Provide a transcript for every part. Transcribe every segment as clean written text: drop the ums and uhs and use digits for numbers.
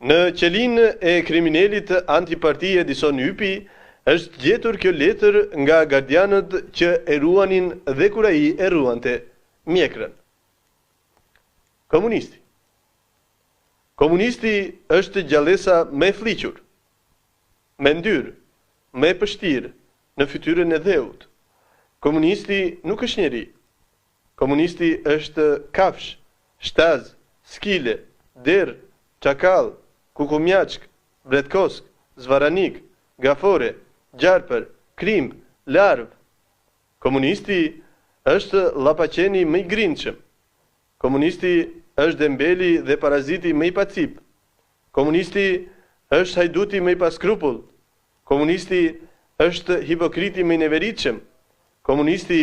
Në qelinë e kriminalit antiparti Edison Hypi, është gjetur kjo letër nga gardianët që e ruanin dhe kur ai e ruante mjekrën. Komunisti. Komunisti është gjallësa më e fliqur, me ndyrë, me pështirë në fytyrën e dheut. Komunisti nuk është njeri. Komunisti është kafsh, shtaz, skile, derë, çakall, kukumjaçk, bretkosk, zvaranik, gafore, gjarpër, krimb, larv. Komunisti është llapaqeni më i grinçëm. Komunisti është dembeli dhe paraziti më i pacip. Komunisti është hajduti më i paskrupull. Komunisti është hipokriti më i neveritshëm. Komunisti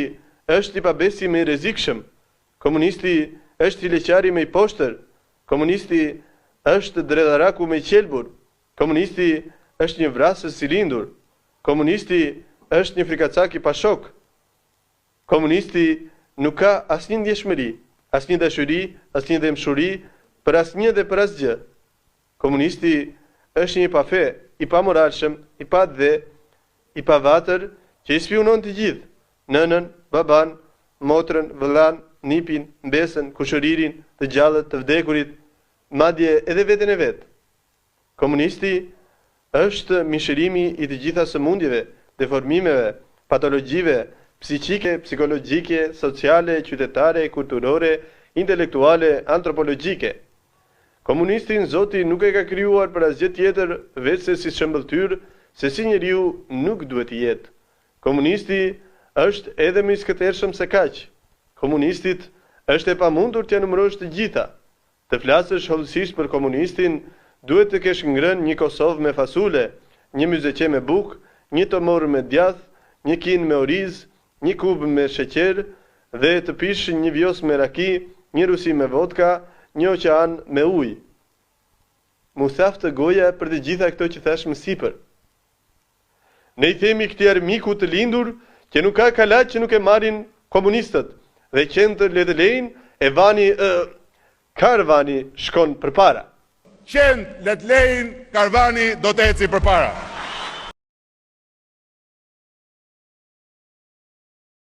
është i pabesi më i rrezikshëm. Komunisti është i leqari më i poshtër. Komunisti është dredharaku më i qelbur. Komunisti është një vrasës i lindur. Komunisti është një frikacak i pashok. Komunisti nuk ka asnjë ndjeshmëri, asnjë dashuri, asnjë dëmshuri për asnjë dhe për asgjë. Komunisti është një pafe, i pamoralshëm, i padhe, i pavatër, që i spionon të gjithë: nënën, baban, motrën, vëllan, nipin, mbesën, kushëririn, të gjallët, të vdekurit, madje edhe veten e vet. Komunisti është mishërimi i të gjitha sëmundjeve, deformimeve, patologjive, psiqike, psikologjike, sociale, qytetare, kulturore, intelektuale, antropologjike. Komunistin Zoti nuk e ka krijuar për asgjë tjetër veçse si shëmbëltyr se si njeriu nuk duhet të jetë. Komunisti është edhe më i skëtershëm se kaq. Komunistit është e pamundur t'ia numërosh të gjitha. Të flasësh hollësisht për komunistin, duhet të kesh ngrënë një Kosovë me fasule, një myzeqe me bukë, një tomor me djath, një kin me oriz, një kub me sheqer dhe të pish një vjos me raki, një rusi me vodka, një oqean me ujë. Mu thaftë goja për të gjitha këto që thash më sipër. Ne i themi këtij armiku të lindur që nuk ka kalat që nuk e marrin komunistët dhe qendër le të lejnë e vani karvani shkon përpara. Qend le të lejnë, karvani do të eci përpara.